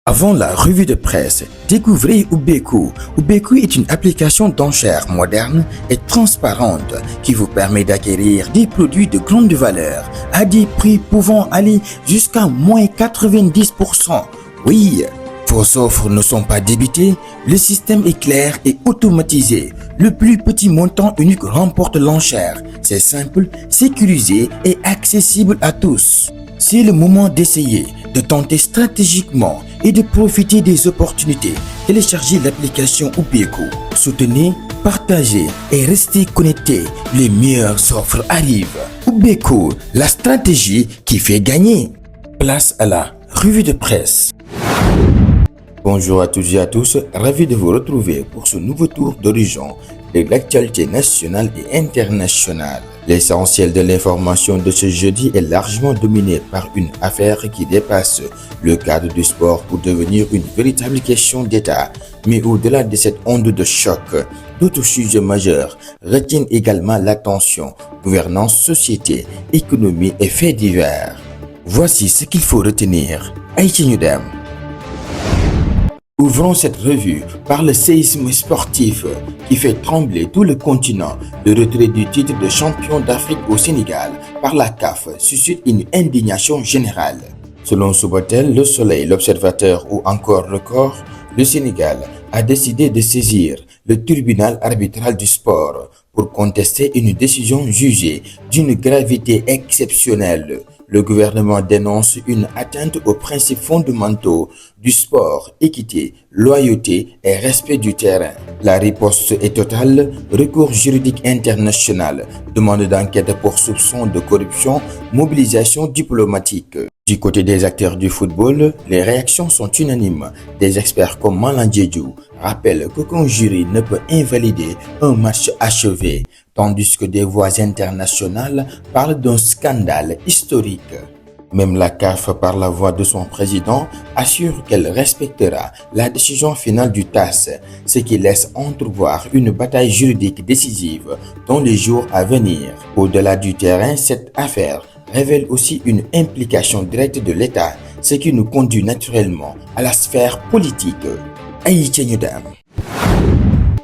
Avant la revue de presse, découvrez Ubeku. Ubeku est une application d'enchères moderne et transparente qui vous permet d'acquérir des produits de grande valeur à des prix pouvant aller jusqu'à moins 90%. Oui, vos offres ne sont pas débitées, le système est clair et automatisé. Le plus petit montant unique remporte l'enchère. C'est simple, sécurisé et accessible à tous. C'est le moment d'essayer, de tenter stratégiquement et de profiter des opportunités. Téléchargez l'application Ubeku. Soutenez, partagez et restez connectés. Les meilleures offres arrivent. Ubeku, la stratégie qui fait gagner. Place à la revue de presse. Bonjour à toutes et à tous, ravi de vous retrouver pour ce nouveau tour d'horizon de l'actualité nationale et internationale. L'essentiel de l'information de ce jeudi est largement dominé par une affaire qui dépasse le cadre du sport pour devenir une véritable question d'État. Mais au-delà de cette onde de choc, d'autres sujets majeurs retiennent également l'attention: gouvernance, société, économie et faits divers. Voici ce qu'il faut retenir. Aïcha Nudem. Ouvrons cette revue par le séisme sportif qui fait trembler tout le continent. Le retrait du titre de champion d'Afrique au Sénégal par la CAF suscite une indignation générale. Selon Subatel, Le Soleil, L'Observateur ou encore Record, le Sénégal a décidé de saisir le tribunal arbitral du sport pour contester une décision jugée d'une gravité exceptionnelle. Le gouvernement dénonce une atteinte aux principes fondamentaux du sport: équité, loyauté et respect du terrain. La riposte est totale: recours juridique international, demande d'enquête pour soupçon de corruption, mobilisation diplomatique. Du côté des acteurs du football, les réactions sont unanimes. Des experts comme Malang Diédhiou rappellent qu'aucun jury ne peut invalider un match achevé, tandis que des voix internationales parlent d'un scandale historique. Même la CAF, par la voix de son président, assure qu'elle respectera la décision finale du TAS, ce qui laisse entrevoir une bataille juridique décisive dans les jours à venir. Au-delà du terrain, cette affaire révèle aussi une implication directe de l'État, ce qui nous conduit naturellement à la sphère politique. Aïcha Nudem.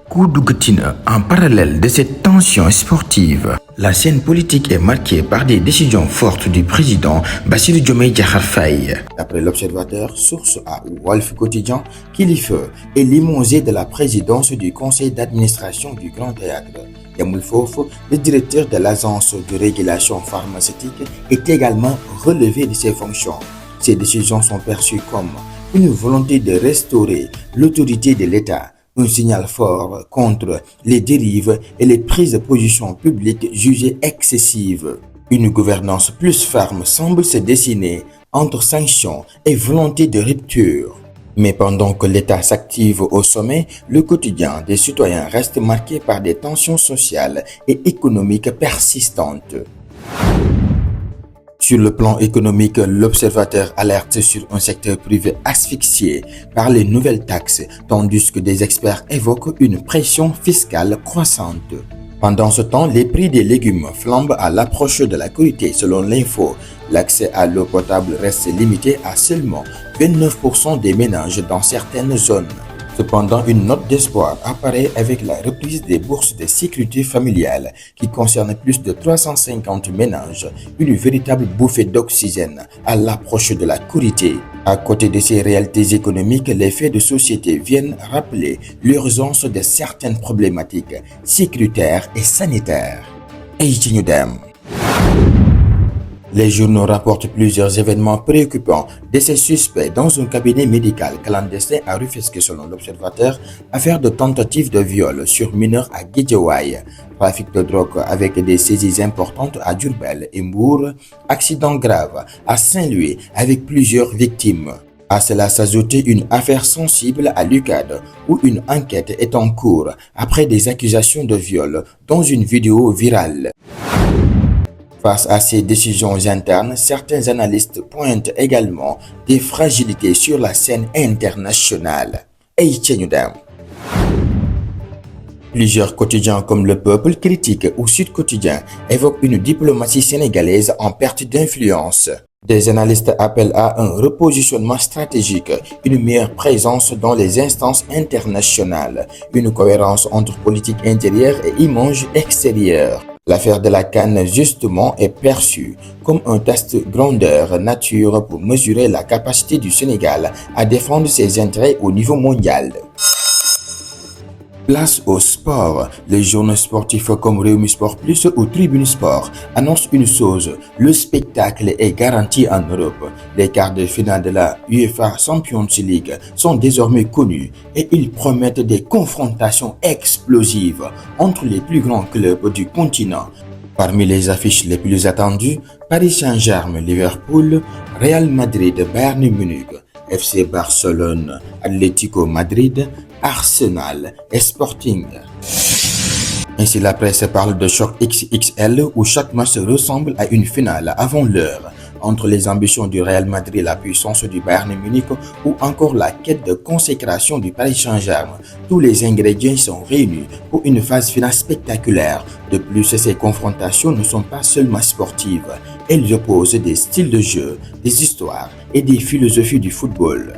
Coup d'Ougatina en parallèle de cette tension sportive. La scène politique est marquée par des décisions fortes du président Bassirou Diomaye Diakhar Faye. D'après l'Observateur, source à Walf Quotidien, Kilifeu est limogé de la présidence du conseil d'administration du Grand Théâtre. Yamoul Fof, le directeur de l'agence de régulation pharmaceutique, est également relevé de ses fonctions. Ces décisions sont perçues comme une volonté de restaurer l'autorité de l'État, un signal fort contre les dérives et les prises de position publiques jugées excessives. Une gouvernance plus ferme semble se dessiner entre sanctions et volonté de rupture. Mais pendant que l'État s'active au sommet, le quotidien des citoyens reste marqué par des tensions sociales et économiques persistantes. Sur le plan économique, l'Observateur alerte sur un secteur privé asphyxié par les nouvelles taxes, tandis que des experts évoquent une pression fiscale croissante. Pendant ce temps, les prix des légumes flambent à l'approche de la Korité. Selon l'info, l'accès à l'eau potable reste limité à seulement 29% des ménages dans certaines zones. Cependant, une note d'espoir apparaît avec la reprise des bourses de sécurité familiale qui concerne plus de 350 ménages, une véritable bouffée d'oxygène à l'approche de la Korité. À côté de ces réalités économiques, les faits de société viennent rappeler l'urgence de certaines problématiques sécuritaires et sanitaires. Aïcha Nudem. Les journaux rapportent plusieurs événements préoccupants: décès suspect dans un cabinet médical clandestin à Rufisque selon l'Observateur, affaire de tentative de viol sur mineur à Guédiawaye, trafic de drogue avec des saisies importantes à Diourbel et Mbour, accident grave à Saint-Louis avec plusieurs victimes. À cela s'ajoute une affaire sensible à l'UCAD où une enquête est en cours après des accusations de viol dans une vidéo virale. Face à ces décisions internes, certains analystes pointent également des fragilités sur la scène internationale. Aïcha Nudem. Plusieurs quotidiens comme Le Peuple, Critique ou Sud Quotidien évoquent une diplomatie sénégalaise en perte d'influence. Des analystes appellent à un repositionnement stratégique, une meilleure présence dans les instances internationales, une cohérence entre politique intérieure et image extérieure. L'affaire de la CAN, justement, est perçue comme un test grandeur nature pour mesurer la capacité du Sénégal à défendre ses intérêts au niveau mondial. Place au sport. Les journaux sportifs comme Rewmi Sport Plus ou Tribune Sport annoncent une chose, le spectacle est garanti en Europe. Les quarts de finale de la UEFA Champions League sont désormais connus et ils promettent des confrontations explosives entre les plus grands clubs du continent. Parmi les affiches les plus attendues, Paris Saint-Germain, Liverpool, Real Madrid, Bayern Munich, FC Barcelone, Atlético Madrid, Arsenal et Sporting. Ainsi, la presse parle de choc XXL où chaque match ressemble à une finale avant l'heure. Entre les ambitions du Real Madrid et la puissance du Bayern Munich ou encore la quête de consécration du Paris Saint-Germain, tous les ingrédients sont réunis pour une phase finale spectaculaire. De plus, ces confrontations ne sont pas seulement sportives, elles opposent des styles de jeu, des histoires et des philosophies du football.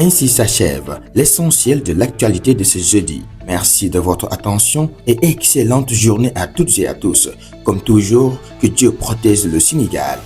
Ainsi s'achève l'essentiel de l'actualité de ce jeudi. Merci de votre attention et excellente journée à toutes et à tous. Comme toujours, que Dieu protège le Sénégal.